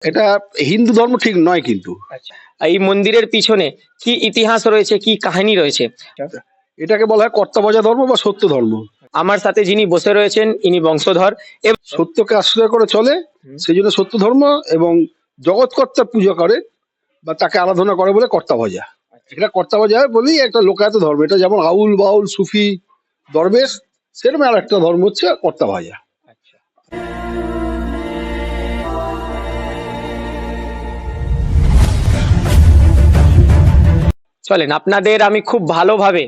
এটা হিন্দু ধর্ম ঠিক নয় কিন্তু। আচ্ছা, এই মন্দিরের পিছনে কি ইতিহাস রয়েছে, কি কাহিনী রয়েছে? এটাকে বলা হয় কর্তাভজা ধর্ম বা সত্য ধর্ম। আমার সাথে যিনি বসে রয়েছেন ইনি বংশধর এবং সত্যকে আশ্রয় করে চলে, সেই জন্য সত্য ধর্ম, এবং জগৎকর্তার পুজো করে বা তাকে আরাধনা করে বলে কর্তাভজা। এটা কর্তাভজা বলেই একটা লোকায়ত ধর্ম। এটা যেমন আউল বাউল সুফি দরবেশ, সেরকম আর একটা ধর্ম হচ্ছে কর্তাভজা। আচ্ছা, চলেন আপনাদের আমি খুব ভালোভাবে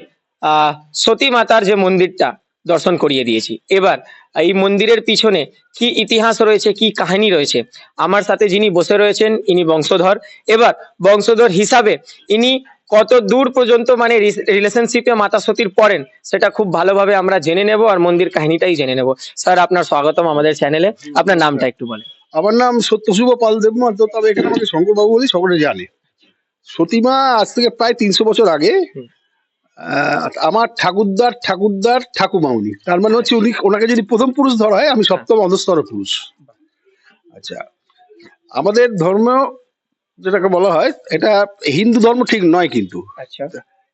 সতী মাতার যে মন্দিরটা দর্শন করিয়ে দিয়েছি। এবার এই মন্দিরের পিছনে কি ইতিহাস রয়েছে, কি কাহিনী রয়েছে, আমার সাথে যিনি বসে রয়েছেন ইনি বংশধর। এবার বংশধর হিসাবে ইনি কত দূর পর্যন্ত মানে রিলেশনশিপে মাতা সতীর পড়েন সেটা খুব ভালোভাবে আমরা জেনে নেব আর মন্দির কাহিনীটাই জেনে নেব। স্যার, আপনার স্বাগতম আমাদের চ্যানেলে। আপনার নামটা একটু বলেন। আমার নাম সত্যশুভ পাল দেবমাহাতো, তবে এখানে আমাকে শঙ্করবাবু বলি সকলে জানে। সতীমা আজ থেকে প্রায় 300 বছর আগে আমার ঠাকুরদার ঠাকুমা উনি, তার মানে হচ্ছে উনি, ওনাকে যদি প্রথম পুরুষ ধরা হয়, আমি সপ্তম অধস্তর পুরুষ। আচ্ছা, আমাদের ধর্ম যেটাকে বলা হয়, এটা হিন্দু ধর্ম ঠিক নয় কিন্তু। আচ্ছা,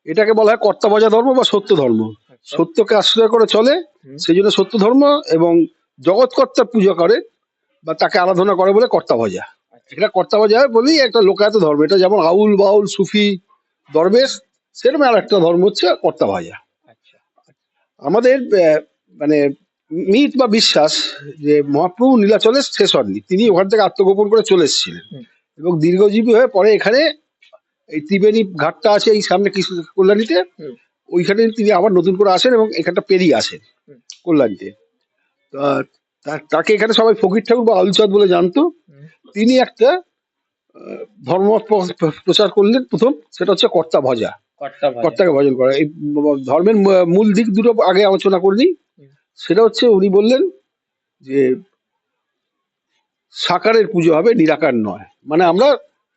এটাকে বলা হয় কর্তাভজা ধর্ম বা সত্য ধর্ম। সত্যকে আশ্রয় করে চলে, সেই জন্য সত্য ধর্ম, এবং জগৎকর্তার পুজো করে বা তাকে আরাধনা করে বলে কর্তাভজা। এটা কর্তাভজা বলেই একটা লোকায়ত ধর্ম। এটা যেমন আউল বাউল সুফি দরবেশ, সেরকম আর একটা ধর্ম হচ্ছে কর্তাভজা। আচ্ছা, আমাদের মানে মিথ বা বিশ্বাস যে মহাপ্রভু নীলাচলের শেষ হননি, তিনি ওখান থেকে আত্মগোপন করে চলে এসেছিলেন এবং দীর্ঘজীবী হয়ে পরে এখানে এই ত্রিবেণী ঘাটটা আছে এই সামনে কৃষ্ণ কল্যাণীতে, ওইখানে তিনি আবার নতুন করে আসেন এবং এখানটা পেরিয়ে আসেন কল্যাণীতে। তাকে এখানে সবাই ফকির ঠাকুর বা আলুচাঁদ বলে জানতো। তিনি একটা ধর্ম প্রচার করলেন প্রথম, সেটা হচ্ছে কর্তাভজা, কর্তাকে ভজন করা। এই ধর্মের মূল দিক দুটো আগে আলোচনা করিনি। সেটা হচ্ছে উনি বললেন যে সাকারের পুজো হবে, নিরাকার নয়। মানে আমরা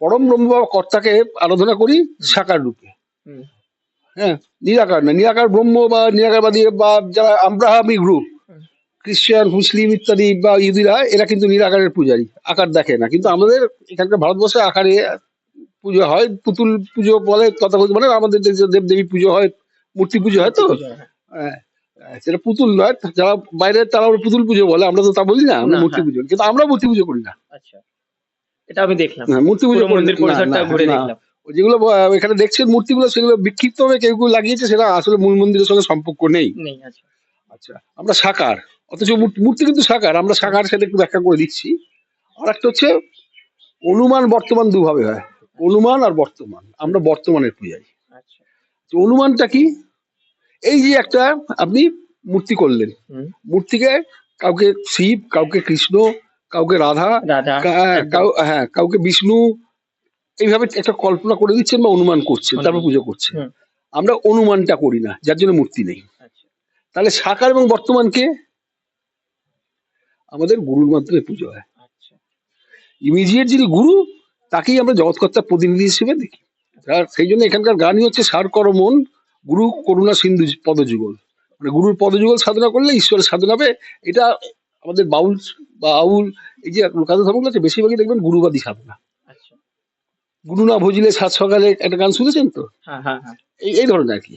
পরম ব্রহ্ম বা কর্তাকে আরাধনা করি সাকার রূপে। হ্যাঁ, নিরাকার না, নিরাকার ব্রহ্ম বা নিরাকারবাদী বা যারা আব্রাহামিক গ্রুপ, খ্রিস্টান মুসলিম ইত্যাদি বা ইহুদিরা, এরা কিন্তু নিরাকারের পূজারী, আকার দেখে না। কিন্তু আমাদের এখানকার ভারতবর্ষে আকারে পুজো হয়, পুতুল পুজো বলে তথাকথিত, মানে আমাদের দেব দেবী পুজো হয়, মূর্তি পুজো হয়। তো হ্যাঁ, সেটা পুতুল নয়, যারা বাইরে তারা পুতুল পুজো বলে, আমরা তো তা বলি না, আমরা মূর্তি পুজো। কিন্তু আমরা মূর্তি পুজো করি না। আচ্ছা, এটা আমি দেখলাম, মূর্তি পুজো করি মন্দির পরিসরটা ঘুরে দেখলাম। যেগুলো এখানে দেখছেন মূর্তিগুলো, সেগুলো বিক্ষিপ্ত ভাবে কেউ কেউ লাগিয়েছে, সেটা আসলে মূল মন্দিরের সঙ্গে সম্পর্ক নেই। আচ্ছা, আমরা সাকার, অথচ মূর্তি কিন্তু সাকার। আমরা সাকার, সেটা একটু ব্যাখ্যা করে দিচ্ছি। আর একটা হচ্ছে অনুমান বর্তমান দুভাবে হয়, অনুমান আর বর্তমান। আমরা বর্তমানের পূজারি। অনুমানটা কি? এই যে একটা আপনি মূর্তি করলেন, মূর্তিকে কাউকে শিব, কাউকে কৃষ্ণ, কাউকে রাধা, হ্যাঁ কাউকে বিষ্ণু, এইভাবে একটা কল্পনা করে দিচ্ছেন বা অনুমান করছেন, তারপর পুজো করছেন। আমরা অনুমানটা করি না, যার জন্য মূর্তি নেই। তাহলে সাকার এবং বর্তমানকে আমাদের গুরুর মাধ্যমে পুজো হয়। ইমিডিয়েট যিনি গুরু, তাকেই আমরা জগৎকর্তার প্রতিনিধি হিসেবে দেখি। আর সেই জন্য এখানকার গানই হচ্ছে সার কর মন, গুরু করুণা সিন্ধু পদযুগল। মানে গুরুর পদযুগল সাধনা করলে ঈশ্বরের সাধনা হবে। এটা আমাদের বাউল বা আউল, এই যে লোকাল ধর্মগুলো আছে, বেশিরভাগই দেখবেন গুরুবাদী সাধনা। গুরু না ভজিলে সাত সকালে একটা গান শুনেছেন তো, এই ধরনের আর কি।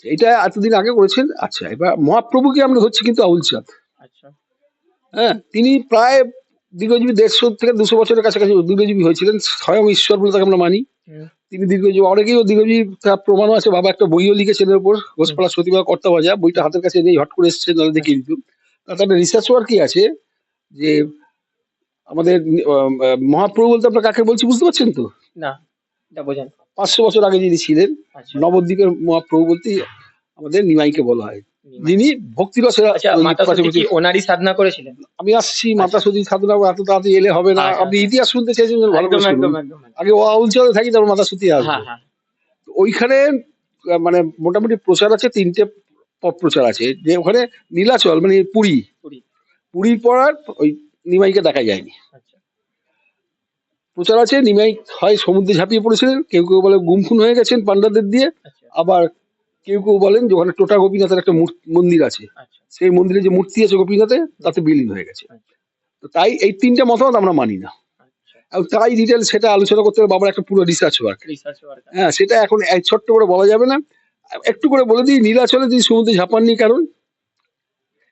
এটা এতদিন আগে করেছেন। আচ্ছা, এবার মহাপ্রভুকে আমরা ধরছি কিন্তু আউল চাঁদ। হ্যাঁ, তিনি প্রায় দীর্ঘজীবী 150 থেকে 200 বছরের কাছাকাছি দীর্ঘজীবী হয়েছিলেন। স্বয়ং ঈশ্বর বলে তাকে আমরা মানি। তিনি দীর্ঘজীবী, অনেকেই দীর্ঘজীবী, তার প্রমাণও আছে। বাবা একটা বইও লিখেছেন এর উপর, ঘোষপালা সতীমা কর্তাভজা। বইটা হাতের কাছে নেই, হট করে এসছে, নাহলে দেখে দিত। তার একটা রিসার্চ ওয়ার্ক কি আছে যে আমাদের মহাপ্রভু বলতে আমরা কাকে বলছি বুঝতে পারছেন তো? না, এটা বোঝান। 500 বছর আগে যিনি ছিলেন, নবদ্বীপের মহাপ্রভু বলতে আমাদের নিমাইকে বলা হয়, যিনি ভক্তিরসের। ওনারই সাধনা করেছিলেন। আমি আসছি, মাতা সতী সাধনা এত তাড়াতাড়ি এলে হবে না। আপনি ইতিহাস শুনতে চাইছেন, ভালো করে শুনুন। আগে ও আউল চাঁদে থাকি, তারপর মাতা সতী আসবে। ওইখানে মানে মোটামুটি প্রচার আছে, 3টে পথ প্রচার আছে। যে ওখানে নীলাচল মানে পুরীর পর আর ওই নিমাইকে দেখা যায়নি। প্রচার আছে নিমাই হয় সমুদ্রে ঝাঁপিয়ে পড়েছিলেন, কেউ কেউ বলে গুমখুন হয়ে গেছেন পান্ডাদের দিয়ে, আবার কেউ কেউ বলেন যে ওখানে টোটা গোপীনাথের একটা মন্দির আছে, সেই মন্দিরে যে মূর্তি আছে গোপীনাথে, তাতে বিলীন হয়ে গেছে। তো তাই এই 3টে মতামত আমরা মানি না। আর তাই ডিটেল সেটা আলোচনা করতে হবে বাবার একটা পুরো রিসার্চ ওয়ার্ক। Research work. হ্যাঁ, সেটা এখন এক ছোট্ট করে বলা যাবে না। একটু করে বলে দিই, নীলাচলে তিনি সমুদ্রে ঝাঁপাননি কারণ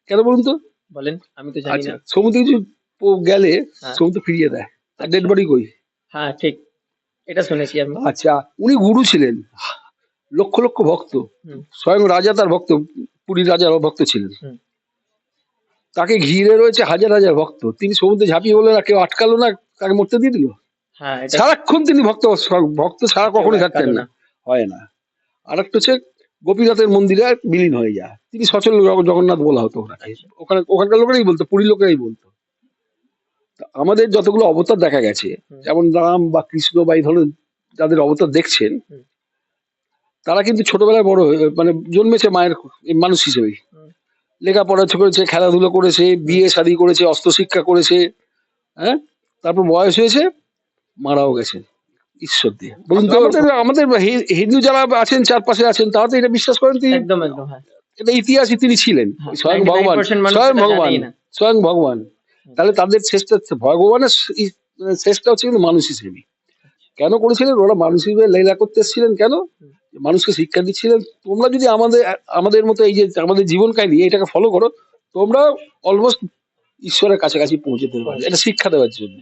কেন বলুন তো? বলেন, আমি তো জানি আচ্ছা, না। সমুদ্রে কিছু গেলে হ্যাঁ। সমুদ্র ফিরিয়ে দেয়, তার ডেড বডি কই? হ্যাঁ ঠিক, এটা শুনেছি আমি। আচ্ছা, উনি গুরু ছিলেন, লক্ষ লক্ষ ভক্ত, হুম। স্বয়ং রাজা তার ভক্ত, পুরীর রাজার ভক্ত ছিলেন। হুম। তাকে ঘিরে রয়েছে হাজার হাজার ভক্ত, তিনি সমুদ্রে ঝাঁপিয়ে বলে না, কেউ আটকালো না, তাকে মরতে দিয়ে দিল। হ্যাঁ, এটা সারাক্ষণ তিনি ভক্ত, ভক্ত ছাড়া কখনোই থাকতেন না, হয় না। আর একটা হচ্ছে গোপীনাথের মন্দিরে বিলীন হয়ে যায়, তিনি সচল জগন্নাথ বলা হতো ওনাকে, ওখানে ওখানকার লোকেরাই বলতো, পুরীর লোকেরাই বলতো। তা আমাদের যতগুলো অবতার দেখা গেছে, হুম। যেমন রাম বা কৃষ্ণ বা এই ধরনের যাদের অবতার দেখছেন, হুম। তারা কিন্তু ছোটবেলায় বড় হয়ে মানে জন্মেছে মায়ের মানুষ হিসেবেই, হুম। লেখাপড়া করেছে, খেলাধুলো করেছে, বিয়ে শাদী করেছে, অস্ত্র শিক্ষা করেছে, হ্যাঁ, তারপর বয়স হয়েছে, মারাও গেছে ঈশ্বর দিয়ে। বলুন তো, আমাদের হিন্দু যারা আছেন চারপাশে আছেন, তারা তো এটা বিশ্বাস করেন তিনি একদম একদম। হ্যাঁ, এটা ইতিহাসই তিনি ছিলেন, হ্যাঁ, স্বয়ং ভগবান, 99% মানুষ স্বয়ং সেটা ভগবান, জানেই না। স্বয়ং ভগবান। তাহলে তাদের শেষটা ভগবানের শেষটা হচ্ছে কিন্তু মানুষ হিসেবে। কেন করেছিলেন ওরা? মানুষ হিসেবে লীলা করতে এসেছিলেন কেন? মানুষকে শিক্ষা দিচ্ছিলেন, তোমরা যদি আমাদের আমাদের মতো এই যে আমাদের জীবন কাহিনী এটাকে ফলো করো, তোমরা অলমোস্ট ঈশ্বরের কাছাকাছি পৌঁছতে পারবে, এটা শিক্ষা দেওয়ার জন্য।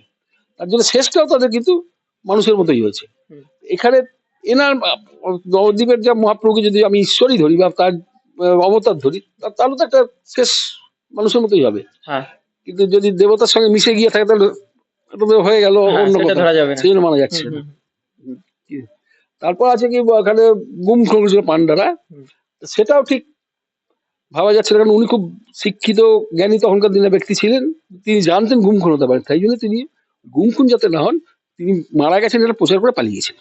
তার জন্য শেষটাও তাদের কিন্তু মানুষের মতোই হয়েছে। হুম। এখানে এনার নবদ্বীপের যা মহাপ্রভুকে যদি আমি ঈশ্বরই ধরি বা তার অবতার ধরি, তাহলে তো একটা শেষ মানুষের মতোই হবে। হ্যাঁ, কিন্তু যদি দেবতার সঙ্গে মিশে গিয়ে থাকে, তাহলে এটা তো হয়ে গেল হ্যাঁ, অন্য সেটা কথা, ধরা যাবে না। সেই জন্য মানা যাচ্ছে হুম, না। হুম, কি? তারপর আছে কি ওখানে গুম করেছিল পান্ডারা, হুম। সেটাও ঠিক ভাবা যাচ্ছে না, কারণ উনি খুব শিক্ষিত জ্ঞানী তখনকার দিনে ব্যক্তি ছিলেন, তিনি জানতেন গুম খুন হতে পারে, তাই জন্য তিনি গুম খুন যাতে না হন, তিনি মারা গেছেন এটা প্রচার করে পালিয়েছেন।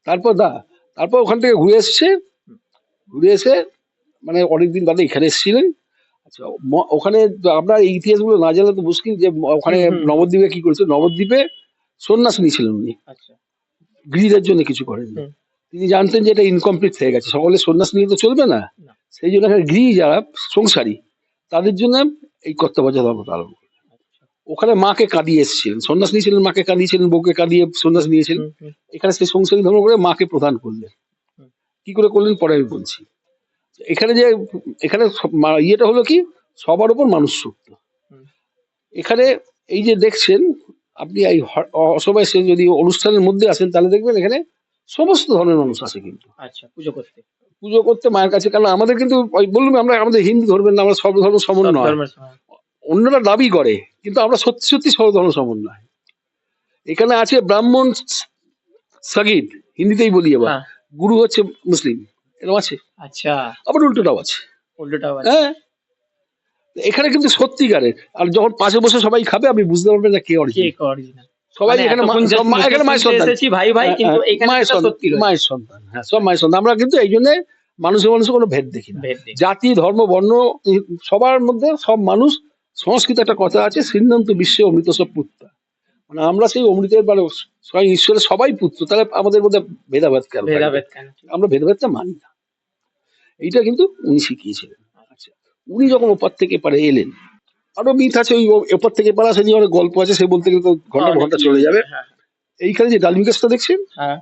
তারপর ওখান থেকে ঘুরে এসে মানে অনেকদিন বাদে এখানে এসেছিলেন। আচ্ছা, ওখানে আপনার এই ইতিহাসগুলো না জানলে তো মুশকিল, যে ওখানে হুম, হুম। নবদ্বীপে কি করেছে, নবদ্বীপে সন্ন্যাস নিয়েছিলেন উনি, আচ্ছা। গৃহীদের জন্য কিছু করেননি। হুম। তিনি জানতেন যে এটা ইনকমপ্লিট হয়ে গেছে, সকলে সন্ন্যাস নিয়ে তো চলবে না, না। সেই জন্য এখানে গৃহী যারা সংসারী, তাদের জন্য এই কর্তব্য ধর্ম পালন করেন। ওখানে মাকে কাঁদিয়ে এসেছিলেন, সন্ন্যাস নিয়েছিলেন, মাকে কাঁদিয়েছিলেন, বউকে কাঁদিয়ে সন্ন্যাস নিয়েছিলেন। হুম, হুম, এখানে সেই সংসারী ধর্ম করে মাকে প্রদান করলেন। হুম। কি করে করলেন পরে আমি বলছি। এখানে যে এখানে ইয়েটা হলো কি, সবার উপর মানুষ সুপ্ত। হুম। এখানে এই যে দেখছেন আপনি, এই অসময়ে সে যদি অনুষ্ঠানের মধ্যে আসেন, তাহলে দেখবেন এখানে সমস্ত ধরনের মানুষ আসে কিন্তু আচ্ছা, পুজো করতে। পুজো করতে মায়ের কাছে। কারণ আমাদের কিন্তু ওই বললাম, আমরা আমাদের হিন্দু ধর্মের না, আমরা সব ধর্ম সব সমন্বয়, ধর্মের সমান। অন্যরা দাবি করে, কিন্তু আমরা সত্যি সত্যি সব ধর্ম সমন্বয়। এখানে আছে ব্রাহ্মণ সগীত, হিন্দিতেই বলি, আবার হ্যাঁ। গুরু হচ্ছে মুসলিম, এরকম আছে, আচ্ছা, আবার উল্টোটাও আছে। উল্টোটাও আছে। হ্যাঁ, এখানে কিন্তু সত্যিকারের, আর যখন পাশে বসে সবাই খাবে আপনি বুঝতে পারবেন না কে কে অরিজিনাল। অরিজিনাল? সবাই এখানে এখানে মায়ের সন্তান, এসেছি ভাই ভাই, কিন্তু এখানে মায়ের সেটা সত্যি রয়েছে। মায়ের সন্তান, হ্যাঁ, সব মায়ের সন্তান। আমরা কিন্তু এই জন্য মানুষের কোনো ভেদ দেখি না, ভেদ দেখি। জাতি ধর্ম বর্ণ সবার মধ্যে সব মানুষ। সংস্কৃত একটা কথা আছে, সিন্ধান্ত বিশ্বে অমৃত সব পুত্র, মানে আমরা সেই অমৃতের মানে স্বয়ং ঈশ্বরের সবাই পুত্র, তাহলে আমাদের মধ্যে ভেদাভেদ কেন? ভেদাভেদ কেন? আমরা ভেদাভেদটা মানি না, এইটা কিন্তু উনি শিখিয়েছিলেন। আচ্ছা, উনি যখন ওপার থেকে পারে এলেন, আরো মিথ আছে ওই ওপর থেকে পারা, সে নিয়ে অনেক গল্প আছে, সে বলতে গেলে তো ঘন্টা ঘন্টা চলে যাবে। হ্যাঁ, এইখানে যে ডালমি গাছটা দেখছেন, হ্যাঁ।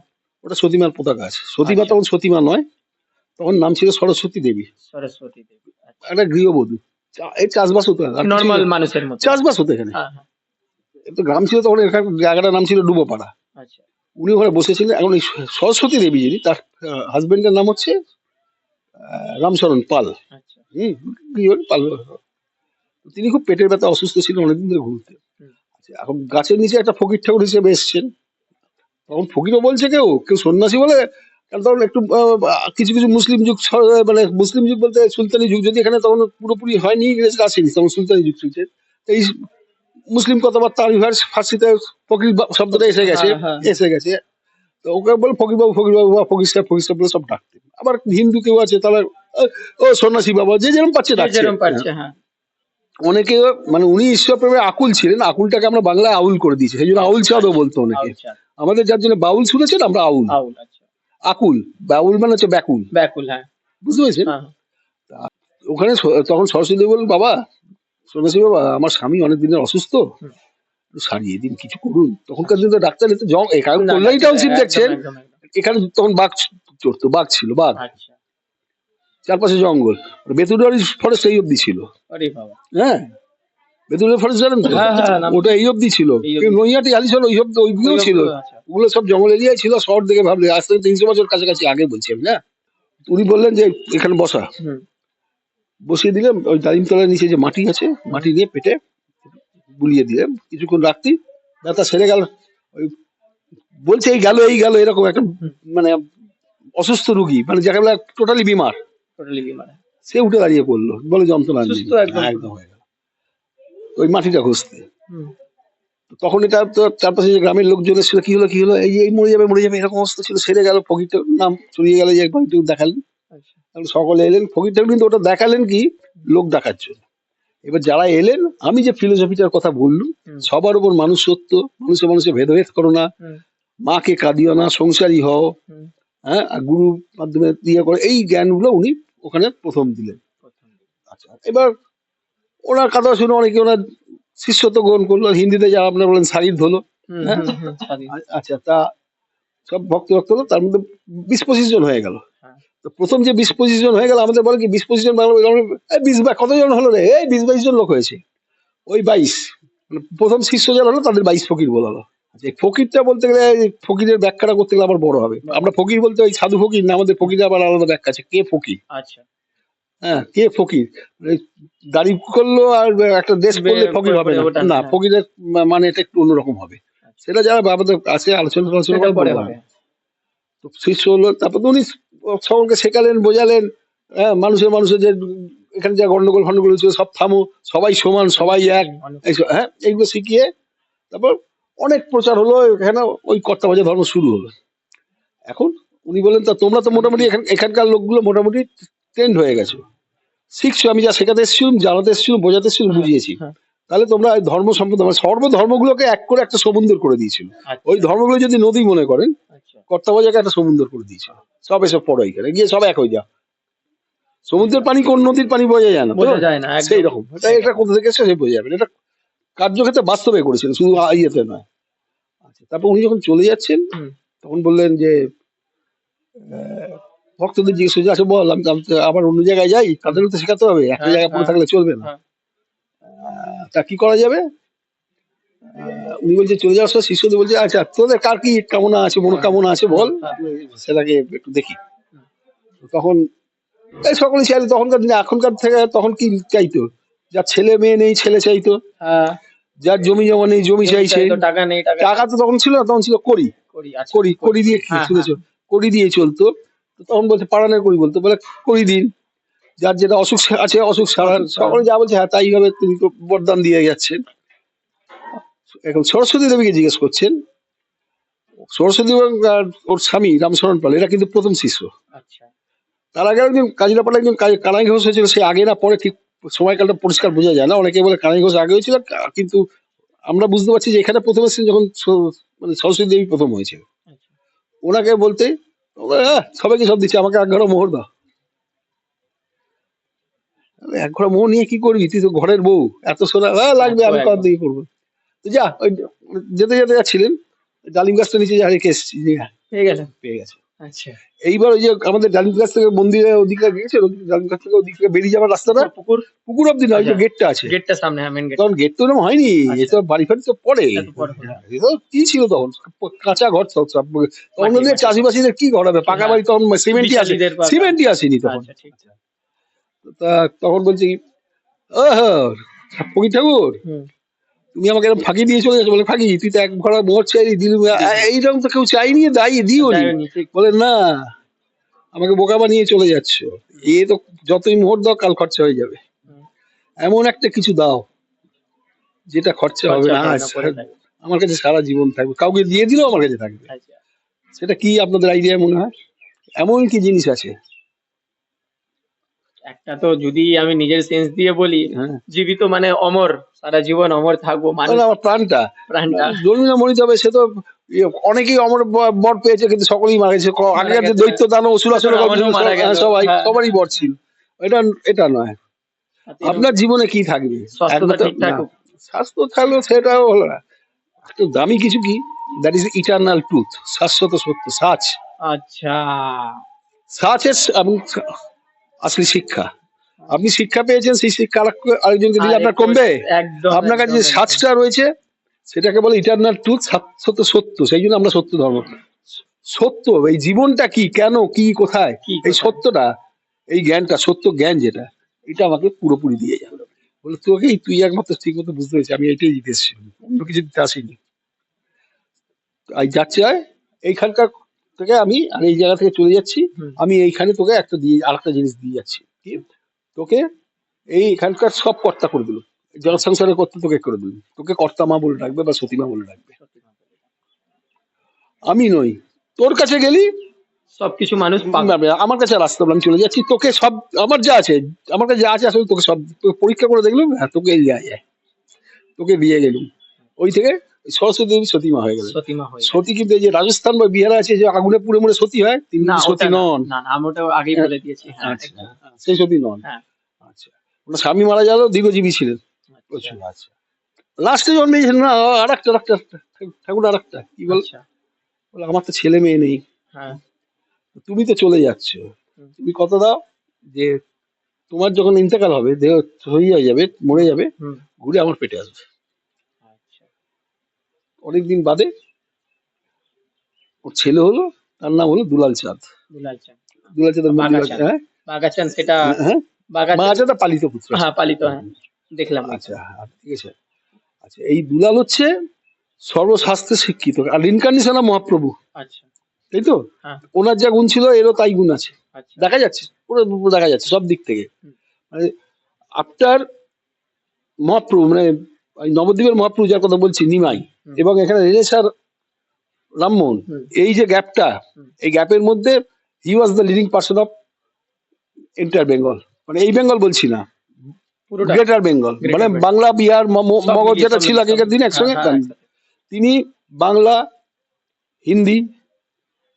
ওটা সতীমার পতাকা আছে। সতীমা আচ্ছা। তখন সতীমা নয়, তখন নাম ছিল সরস্বতী দেবী, সরস্বতী দেবী। আচ্ছা। একটা গৃহবধূ। এই চাষবাস হতো, নর্মাল মানুষের মতো। চাষবাস হতো এখানে। হ্যাঁ, হ্যাঁ। একটু গ্রাম ছিল তখন, এখানে জায়গাটার নাম ছিল ডুবোপাড়া। আচ্ছা। উনি ওখানে বসেছিলেন। এখন এই সরস্বতী দেবী যিনি, তার হাজবেন্ডের নাম হচ্ছে রামচরণ পাল। আচ্ছা। পাল। তিনি খুব পেটের ব্যথা, অসুস্থ ছিলেন, অনেকদিন ধরে ঘুরতেন। হুম। আচ্ছা, এখন গাছের নিচে একটা ফকির ঠাকুর হিসেবে এসছেন, তখন ফকিরও বলছে কেউ কেউ সন্ন্যাসী বলে, কারণ তখন একটু কিছু কিছু মুসলিম যুগ, মানে মুসলিম যুগ বলতে সুলতানি যুগ, যদি এখানে তখন পুরোপুরি হয়নি, ইংরেজ আসেনি, তখন সুলতানি যুগ চলছে। এই মুসলিম কথাবার্তা আবির্ভাব ফার্সিতে ফকির শব্দটা এসে গেছে, হ্যাঁ, হ্যাঁ। তো ওকে বলে ফকির বাবু বা ফকির সাহেব বলে সব ডাকতেন। আবার হিন্দু কেউ আছে, তাহলে ও সন্ন্যাসী বাবা, যে যেরকম পাচ্ছে ডাকছে। যেরকম পারছে, হ্যাঁ। অনেকে মানে উনি ঈশ্বর প্রেমে আকুল ছিলেন, আকুলটাকে আমরা বাংলায় আউল করে দিয়েছি, সেই জন্য আউল চাঁদও বলতো অনেকে। আচ্ছা। আমাদের যার জন্য বাউল শুনেছেন, আমরা আউল। আউল। আচ্ছা। আকুল, বাউল মানে হচ্ছে ব্যাকুল, ব্যাকুল। হ্যাঁ, বুঝতে পেরেছেন? হ্যাঁ। ওখানে তখন সরস্বতী বললেন, বাবা সন্ন্যাসী বাবা, আমার স্বামী অনেক দিনের অসুস্থ, হুম। একটু সারিয়ে দিন, কিছু করুন। তখনকার দিনে তো ডাক্তার এত এখানে না, কল্যাণী না, টাউনশিপ একদম, দেখছেন, একদম, একদম। এখানে তখন বাঘ চড়তো, বাঘ ছিল, বাঘ আচ্ছা। চারপাশে জঙ্গল। বেতুরিয়ারি ফরেস্ট এই অব্দি ছিল। আরে বাবা। হ্যাঁ, বেতুরিয়া ফরেস্ট জানেন তো? হ্যাঁ, হ্যাঁ, নাম ওটা এই অব্দি ছিল। এই অবধি। নৈহাটি হালিশহর ওই অব্দি, ওইগুলো ওই ছিল। অবধি, আচ্ছা। ওগুলো সব জঙ্গল এরিয়ায় ছিল। শহর দেখে ভাবলে আজ থেকে 300 বছর কাছাকাছি আগে বলছি আমি, না? উনি বললেন যে এখানে বসা, হুম, বসিয়ে দিলাম। ওই ডালিম তলার নিচে যে মাটি আছে, মাটি দিয়ে পেটে বুলিয়ে দিলাম, কিছুক্ষণ রাখতি, ব্যথা সেরে গেল। ওই বলছে এই গেল, এই গেল, এরকম একটা হুম। মানে অসুস্থ রুগী, মানে যাকে বলে টোটালি বিমার, টোটালি বিমার। সে উঠে দাঁড়িয়ে পড়লো, বলে যন্ত্রণা নেই। সুস্থ একদম। একদম হয়ে গেল ওই মাটিটা ঘষতে। হুম, তখন এটা তো চারপাশে যে গ্রামের লোকজন এসেছিল, কি হলো কি হলো, এই যে এই মরে যাবে মরে যাবে এরকম অবস্থা ছিল, সেরে গেল। ফকিরটার নাম চলিয়ে গেল, যে একবার একটু দেখালেন। আচ্ছা। তাহলে সকলে এলেন, ফকির ঠাকুর কিন্তু ওটা দেখালেন কি লোক দেখার জন্য। এবার যারা এলেন, আমি যে ফিলোসফিটার কথা বললুম, হুম, সবার উপর মানুষ সত্য, মানুষে মানুষে ভেদভেদ করো না, হুম, মাকে কাঁদিও না, সংসারী হও, হুম। হ্যাঁ, আর গুরু মাধ্যমে দিয়ে করে, এই জ্ঞানগুলো উনি ওখানে প্রথম দিলেন। আচ্ছা, এবার ওনার কথা শুনে অনেকে ওনার শিষ্যত্ব গ্রহণ করলো। হিন্দিতে যারা আপনার বলেন শারির হলো। হুম, হ্যাঁ, হুম, হুম, স্বাধীন। আচ্ছা, তা সব ভক্ত হলো, তার মধ্যে 20-25 জন হয়ে গেল। হ্যাঁ। তো প্রথম যে 20-25 জন হয়ে গেল, আমাদের বলে কি 20-25 জন বাংলা, 20 কতজন হলো রে, এই 20-22 জন লোক হয়েছে। ওই 22 মানে প্রথম শিষ্য যারা হলো তাদের 22 ফকির বলা হলো। আচ্ছা, এই ফকিরটা বলতে গেলে, এই ফকিরের ব্যাখ্যাটা করতে গেলে আবার বড় হবে। আমরা ফকির বলতে ওই সাধু ফকির না, আমাদের ফকিরের আবার আলাদা ব্যাখ্যা আছে, কে ফকির। আচ্ছা। হ্যাঁ, কে ফকির, মানে দাড়ি করলো আর একটা ড্রেস পরলে ফকির হবে না, ওটা না, হ্যাঁ। ফকিরের মানে এটা একটু অন্যরকম হবে। আচ্ছা। সেটা যারা আমাদের আছে আলোচনা সেটা করে পরে বললাম। হবে। তো শিষ্য হলো, তারপর তো উনি সকলকে শেখালেন, বোঝালেন। হ্যাঁ, মানুষের যে এখানে যা গন্ডগোল ফন্ডগোল ছিল সব থামো, সবাই সমান, সবাই এক, এইসব, হ্যাঁ, এইগুলো শিখিয়ে তারপর অনেক প্রচার হলো এখানে। ওই কর্তাবাজা ধর্ম শুরু হলো। এখন উনি বলেন, তা তোমরা তো মোটামুটি এখানকার লোকগুলো মোটামুটি ট্রেন্ড হয়ে গেছো, শিখছো, আমি যা শেখাতে এসেছিলাম, জানাতে এসেছিলাম, বোঝাতে এসেছিলাম, হ্যাঁ, বুঝিয়েছি। হ্যাঁ। তাহলে তোমরা এই ধর্ম সম্পর্কে, মানে সর্বধর্মগুলোকে এক করে একটা সমুদ্র করে দিয়েছিল। আচ্ছা। ওই ধর্মগুলো যদি নদী মনে করেন, আচ্ছা। কর্তাবাজাকে একটা সমুদ্র করে দিয়েছিল। সব এসব পড়ো এখানে গিয়ে সব এক হয়ে যা। সমুদ্রের পানি কোন নদীর পানি বোঝা যায় না তো, বোঝা যায় না, একদম। সেই রকম। এটা কোথা থেকে এসে সে বোঝা যাবে না। এটা কার্যক্ষেত্রে বাস্তবে করেছিলেন, শুধু ইয়েতে নয়। আচ্ছা, তারপর উনি যখন চলে যাচ্ছেন, হুম, তখন বললেন যে ভক্তদের জিজ্ঞেস করছে, আচ্ছা বল, আমি তো আবার অন্য জায়গায় যাই, তাদেরও তো শেখাতে হবে, একটা হ্যাঁ, জায়গায় পড়ে হ্যাঁ, থাকলে চলবে না। হ্যাঁ। তা কি করা যাবে? উনি বলছে, চলে যাওয়ার সময় শিষ্যদের বলছে, আচ্ছা তোদের কার কি কামনা আছে, মনোকামনা আছে বল, হ্যাঁ, সেটাকে একটু দেখি। তখন এই সকলে চাইতো তখনকার দিনে, এখনকার থেকে তখন কি চাইতো, যার ছেলে মেয়ে নেই ছেলে চাইতো, হ্যাঁ। যার জমি জমা নেই জমি চাইছে। চাইতো, টাকা নেই টাকা। টাকা তো তখন ছিল না, তখন ছিল কড়ি। করি, আচ্ছা। কড়ি দিয়ে কি হ্যাঁ, শুনেছো, কড়ি দিয়ে চলতো। তো তখন বলছে পাড়ানের কড়ি, বলতো বলে কড়ি দিন, যার যেটা অসুখ আছে অসুখ সারান। অসুখ সারান। সকলে যা বলছে হ্যাঁ তাই হবে, তিনি তো বরদান দিয়ে যাচ্ছেন। এখন সরস্বতী দেবীকে জিজ্ঞেস করছেন। সরস্বতী এবং ওর স্বামী রামশরণ পাল, এরা কিন্তু প্রথম শিষ্য। আচ্ছা। তার আগে একজন কাজিরাপাড়া একজন কানাই ঘোষ হয়েছিল, সে আগে না পরে ঠিক সময়কালটা পরিষ্কার বোঝা যায় না। অনেকে বলে কানাই ঘোষ আগে হয়েছিল, কিন্তু আমরা বুঝতে পারছি যে এখানে প্রথম এসেছেন যখন মানে সরস্বতী দেবী প্রথম হয়েছিল। আচ্ছা। ওনাকে বলতে সবাইকে সব দিচ্ছে, আমাকে এক ঘরে মোহর দাও। এক ঘরে মোহর নিয়ে কি করবি, তুই তো ঘরের বউ, এত সোনা লাগবে, আমি কত দিয়ে করবো। তো যা, ওই যেতে যেতে যাচ্ছিলেন, ডালিম গাছটা নিচে যা রেখে এসেছি, পেয়ে গেলেন। পেয়ে গেছে। আচ্ছা। এইবার ওই যে আমাদের ডালিম গাছ থেকে মন্দিরের ওদিকে গেছে, ডালিম গাছ থেকে ওদিক থেকে বেরিয়ে যাওয়ার রাস্তাটা, পুকুর। পুকুর অব্দি নয়, ওই যে গেটটা আছে, গেটটা সামনে, হ্যাঁ, মেন গেট। তখন গেট তো এরকম হয়নি, আচ্ছা। এসব বাড়ি ফাড়ি তো পরে। এত পরে হলো। এ তো কি ছিল তখন, কাঁচা ঘর সব সব। তখন মাটি, ওদের মাটি। চাষিবাসীদের কি ঘর হবে, পাকা হ্যাঁ। বাড়ি তখন, সিমেন্টই আসে, বিশালীদের পাকা। সিমেন্টই আসেনি তখন। আচ্ছা, ঠিক। তা তখন বলছি, ও ফকির ঠাকুর, হুম। তুমি আমাকে এরকম ফাঁকি দিয়ে চলে যাচ্ছ। বলে ফাঁকি, তুই তো এক ভরা মোহর চাইলি, দিলু, এইরকম তো কেউ চাইনি, দিও নি। যায়নি, ঠিক। বলে না, আমাকে বোকা বানিয়ে চলে যাচ্ছ, এ তো যতই মোহর দাও কাল খরচা হয়ে যাবে, হুম। এমন একটা কিছু দাও যেটা খরচা হবে না, খরচা পরে থাকে। আমার কাছে সারা জীবন থাকবে, কাউকে দিয়ে দিলেও আমার কাছে থাকবে। আচ্ছা। সেটা কি আপনাদের আইডিয়া মনে হয়, এমন কি জিনিস আছে? একটা তো যদি আমি নিজের সেন্স দিয়ে বলি, হ্যাঁ, জীবিত মানে অমর, সারা জীবন অমর থাকবো, মানুষ তাহলে আমার প্রাণটা প্রাণটা। জন্মিনা মরিতে হবে। সে তো অনেকেই অমর বর পেয়েছে, কিন্তু সকলেই মারা গেছে। আগেকার যে গেছে। দৈত্য দানব অসুর আসুর রাবণও মারা গেল। সবাই হ্যাঁ। সবারই বর ছিল। এটা এটা নয়। আপনার জীবনে কি থাকবে? স্বাস্থ্যটা একমাত্র ঠিকঠাক। না, স্বাস্থ্য থাকলেও সেটাও হলো না। তো দামি কিছু কি, দ্যাট ইজ ইটারনাল ট্রুথ, শাশ্বত সত্য, সাচ। আচ্ছা। সাচের এবং আসলে শিক্ষা, আপনি শিক্ষা পেয়েছেন, সেই শিক্ষা আরেকজনকে দিলে আপনার কমবে? একদম আপনার কাছে যে একদম, সাচটা রয়েছে সেটাকে বলে ইটারনাল ট্রুথ, শাশ্বত সত্য। সেই জন্য আমরা সত্য ধর্ম। সত্য, এই জীবনটা কি, কেন, কি, কোথায়, কি এই কোথায়? সত্যটা, এই জ্ঞানটা, সত্য জ্ঞান যেটা, এটা আমাকে পুরোপুরি দিয়ে যাবে। বলে তুই একমাত্র ঠিক মতো বুঝতে পেরেছিস, আমি এটাই দিতে এসেছি, অন্য কিছু দিতে আসিনি। আর যাচ্ছে হয় এইখানকার থেকে আমি আর এই জায়গা থেকে চলে যাচ্ছি, হুম। আমি এইখানে তোকে একটা দিয়ে আরেকটা জিনিস দিয়ে যাচ্ছি, কি তোকে এই এখানকার সব কর্তা করে দিল, জনসংসারের কর্তা তোকে করে দিল, তোকে কর্তা মা বলে ডাকবে বা সতীমা বলে ডাকবে। আমি নই, তোর কাছে গেলি সবকিছু মানুষ পাবে। না, আমার কাছে আর আসতে হবে না, আমি চলে যাচ্ছি, তোকে সব আমার যা আছে, আমার কাছে যা আছে আসলে তোকে সব তোকে পরীক্ষা করে দেখলাম, হ্যাঁ তোকে এই যায় যায়, তোকে দিয়ে গেলুম। ওই থেকে সরস্বতী দেবী সতীমা হয়ে গেলেন। সতীমা হয়ে গেছে। সতী কিন্তু এই যে রাজস্থান বা বিহারে আছে যে আগুনে পুড়ে মরে সতী হয়, তিনি না কিন্তু সতী ওটা না, নন। না না, আমি ওটা আগেই বলে দিয়েছি। হ্যাঁ আচ্ছা, একদম। সেই সতী নন। হ্যাঁ। আচ্ছা, ওনার স্বামী মারা গেল, দীর্ঘজীবী ছিলেন। আচ্ছা। আচ্ছা, লাস্টে জন্মেছিলেন না আরেকটা ঠাকুর, আরেকটা কি বল, আচ্ছা। বলে আমার তো ছেলে মেয়ে নেই, হ্যাঁ। তুমি তো চলে যাচ্ছ, হুম। তুমি কথা দাও যে তোমার যখন ইন্তেকাল হবে, দেহ হয়ে যাবে, মরে যাবে, হুম। ঘুরে আমার পেটে আসবে। আচ্ছা। অনেকদিন বাদে ওর ছেলে হলো, তার নাম হলো দুলাল চাঁদ। দুলাল চাঁদ। দুলাল চাঁদের মন্দির আছে, বাগাচাঁদ। হ্যাঁ বাগাচাঁদ সেটা হ্যাঁ, বাগাচাঁদ। মাঝাটা পালিত পুত্র। হ্যাঁ পালিত, হ্যাঁ দেখলাম। আচ্ছা, ঠিক আছে। আচ্ছা, এই দুলাল হচ্ছে সর্বশাস্ত্রে শিক্ষিত, আর ইনকার্নেশন অফ মহাপ্রভু, আচ্ছা। তাই তো? হ্যাঁ। ওনার যা গুণ ছিল এরও তাই গুণ আছে, আচ্ছা। দেখা যাচ্ছে, পুরো দেখা যাচ্ছে সব দিক থেকে। হুম। মানে আফটার মহাপ্রভু, মানে ওই নবদ্বীপের মহাপ্রভু যার কথা বলছি, নিমাই, হুম। এবং এখানে রেনেসার রামমোহন, হুম। এই যে গ্যাপটা, হুম। এই গ্যাপের মধ্যে he was the leading person of entire Bengal, মানে এই বেঙ্গল বলছি না, পুরোটা গ্রেটার বেঙ্গল, Greater মানে Bengal। বাংলা, বিহার, সব মগধ মিলিয়ে, যেটা সব ছিল মিলিয়ে, আগেকার সব দিনে মিলিয়ে। একসঙ্গে। হ্যাঁ, হ্যাঁ, একসাথে। তিনি বাংলা, হিন্দি,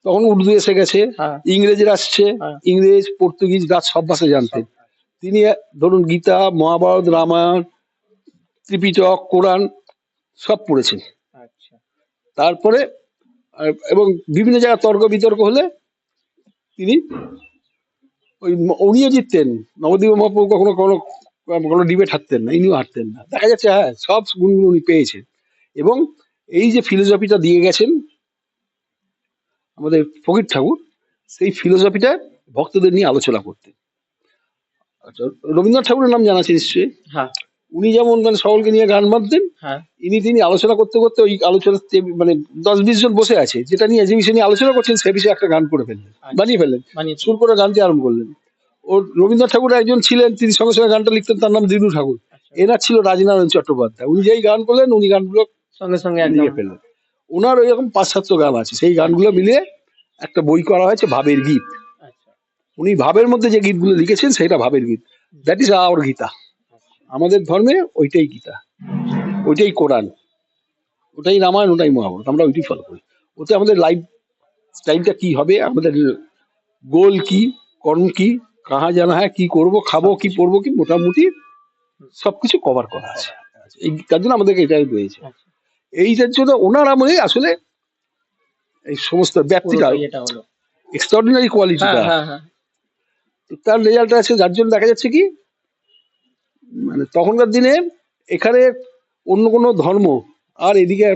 তখন উর্দু এসে গেছে, হ্যাঁ। ইংরেজের আসছে, হ্যাঁ। ইংরেজ, পর্তুগিজ, ডাচ সব ভাষা জানতেন তিনি। ধরুন গীতা, মহাভারত, রামায়ণ, ত্রিপিটক, কোরআন সব পড়েছেন। আচ্ছা। তারপরে এবং বিভিন্ন জায়গায় তর্ক বিতর্ক হলে তিনি ওই উনিও জিততেন, নবদ্বীপ মহাপ্রভু কখনো কোনো কোনো ডিবেট হারতেন না, ইনিও হারতেন না, দেখা যাচ্ছে হ্যাঁ সব গুণগুলো উনি পেয়েছেন। এবং এই যে ফিলোসফিটা দিয়ে গেছেন আমাদের ফকির ঠাকুর, সেই ফিলোসফিটা ভক্তদের নিয়ে আলোচনা করতেন। আচ্ছা, রবীন্দ্রনাথ ঠাকুরের নাম জানা আছে নিশ্চয়ই। হ্যাঁ। উনি যেমন মানে সকলকে নিয়ে গান বাঁধতেন, হ্যাঁ। তিনি আলোচনা করতে করতে ওই আলোচনা মানে 10-20 জন বসে আছে, যেটা নিয়ে যে বিষয় নিয়ে আলোচনা করছেন সে বিষয়ে একটা গান করে ফেললেন, আচ্ছা। বানিয়ে ফেললেন, বানিয়ে সুর করে গানটি আরম্ভ করলেন। ওর রবীন্দ্রনাথ ঠাকুর একজন ছিলেন, তিনি সঙ্গে সঙ্গে গানটা লিখতেন, তার নাম দিনু ঠাকুর। আচ্ছা। এনার ছিল রাজনারায়ণ চট্টোপাধ্যায়, উনি যেই গান করলেন উনি গানগুলো সঙ্গে সঙ্গে একদম। লিখে ফেললেন। ওনার ওইরকম 5-7 গান আছে, সেই গানগুলো মিলিয়ে একটা বই করা হয়েছে, ভাবের গীত। আচ্ছা। উনি ভাবের মধ্যে যে গীতগুলো লিখেছেন সেটা ভাবের গীত, দ্যাট ইজ আওয়ার গীতা। আমাদের ধর্মে ওইটাই গীতা, ওইটাই কোরআন, ওটাই রামায়ণ, ওটাই মহাভারত, আমরা ওইটাই ফলো করি। ওতে আমাদের লাইফ স্টাইলটা কি হবে, আমাদের গোল কি, কর্ম কি, কাহা জানা হয়, কি করব, খাবো কি, পড়বো কি, মোটামুটি সবকিছু কভার করা আছে। এই তার জন্য আমাদেরকে এটাই রয়েছে। আচ্ছা। এইটার জন্য ওনার আমলে আসলে এই সমস্ত ব্যাপ্তিটা, পুরোটাই এটা হলো। এক্সট্রাঅর্ডিনারি কোয়ালিটিটা, হ্যাঁ, হ্যাঁ, হ্যাঁ। তার রেজাল্ট আছে। যার জন্য দেখা যাচ্ছে কি, মানে তখনকার দিনে এখানে অন্য কোনো ধর্ম আর এদিকে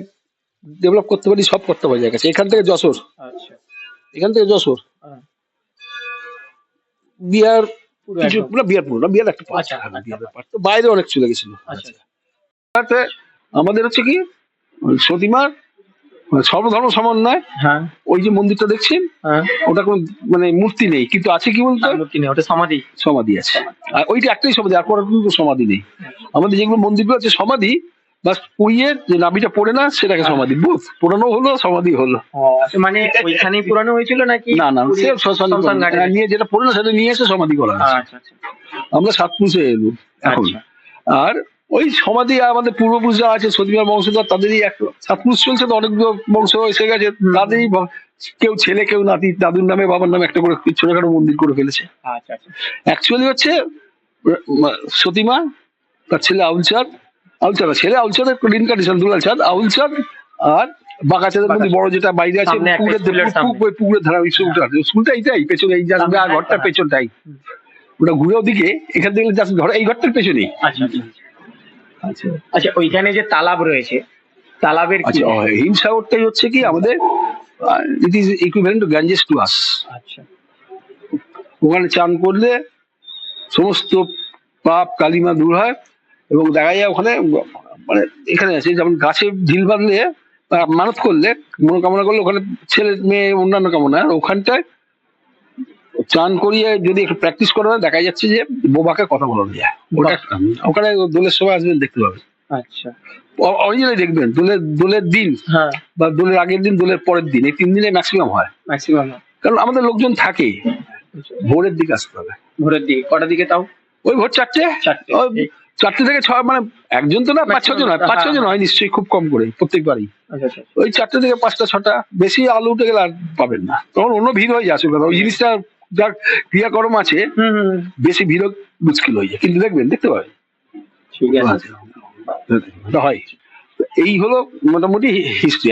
ডেভেলপ করতে পারি, সব করতে পারি জায়গা আছে। এখান থেকে যশোর, আচ্ছা। এখান থেকে যশোর, হ্যাঁ। বিহার, পুরো কিছু একদম। না, বিহার পুরো না, বিহার একটা part, আচ্ছা, হ্যাঁ, একটা বিহারের part। part তো বাইরে অনেক চলে গেছিল। আচ্ছা। তাতে আমাদের হচ্ছে কি, ওই সতীমার মানে সর্বধর্ম সমন্বয়, হ্যাঁ। ওই যে মন্দিরটা দেখছেন, হ্যাঁ। ওটা কোনো মানে মূর্তি নেই, কিন্তু আছে কি বলতো, না, মূর্তি নেই, ওটা সমাধি। সমাধি আছে। আর ওইটা একটাই সমাধি, আর কোনো কিন্তু সমাধি নেই। আমাদের যেগুলো মন্দিরগুলো আছে সমাধি, বাস পুড়িয়ে যে নাভিটা পড়ে না সেটাকে হ্যাঁ। সমাধি, বুঝ পুরানো হলো, সমাধি হলো। মানে ওইখানেই পুরানো হয়েছিল নাকি? না না, পুরী সে শ্মশান শ্মশান ঘাটে? নিয়ে যেটা পড়ে না সেটা নিয়ে এসে সমাধি করা হয়েছে। আচ্ছা আচ্ছা। আমরা সাতপুরুষে এলো এখন। আচ্ছা। আর ওই সমাধি আমাদের পূর্বপুরুষরা আছে, সতীমার বংশধর, তাদেরই এক সাতপুরুষ চলছে, তো অনেক বংশ এসে গেছে, তাদেরই কেউ ছেলে, কেউ নাতি, দাদুর নামে, বাবার নামে একটা করে ছোটখাটো মন্দির করে ফেলেছে। আচ্ছা আচ্ছা। অ্যাকচুয়ালি হচ্ছে সতীমা, তার ছেলে আউল চাঁদ, ছেলে আউল চাঁদের ইনকার্নেশন দুলাল চাঁদ, আউল চাঁদ আর বাগাচাঁদের মধ্যে বড় যেটা বাইরে আছে সামনে একটা স্কুলের সামনে। পুকুরের ধারা ওই স্কুলটা আছে। স্কুলটা এইটাই পেছনে, এই জাস্ট সামনে ঘরটার একটা। পেছনটাই, ওটা ঘুরে ওদিকে, এখান থেকে জাস্ট ঘর এই ঘরটার পেছনেই। আচ্ছা আচ্ছা, ওইখানে যে তালাব রয়েছে, তালাবের কি? আচ্ছা, হিমসাগরটাই হচ্ছে কি আমাদের, it is equivalent to Ganges to us. আচ্ছা ওখানে চান করলে সমস্ত পাপ কালিমা দূর হয়, এবং দেখা যায় ওখানে মানে এখানে আছে যেমন গাছে ঢিল বাঁধলে মানত করলে, মনোকামনা করলে, ওখানে ছেলে মেয়ে অন্যান্য কামনা, আর ওখানটায় চান করিয়ে যদি একটু প্র্যাকটিস করা হয়, দেখা যাচ্ছে যে বোবাকে কথা বলানো যায়। ওটা ওখানে দোলের সময় আসবেন, দেখতে পাবেন, আচ্ছা। অরিজিনালি দেখবেন। দোলের দিন হ্যাঁ, বা দোলের আগের দিন, দোলের পরের দিন, এই 3 দিনে ম্যাক্সিমাম হয়। ম্যাক্সিমাম কারণ আমাদের লোকজন থাকে, ভোরের দিকে আসতে হবে। ভোরের দিকে কটার দিকে তাও? ওই ভোর 4টে, চারটে। ওই 4টে থেকে 6, মানে একজন তো না, 5-6 জন হয়, 5-6 জন হয় নিশ্চয়ই, খুব কম করে প্রত্যেকবারই। আচ্ছা আচ্ছা ওই 4টে থেকে 5টা 6টা, বেশি আলো উঠে গেলে আর পাবেন না, তখন অন্য ভিড় হয়ে যাচ্ছে। ওই জিনিসটা যার ক্রিয়াকর্ম আছে, হুম, বেশি ভিড় মুশকিল হয়ে যায়, কিন্তু দেখবেন, দেখতে পাবেন। ঠিক আছে। এটা হয়। এই হলো মোটামুটি হিস্ট্রি।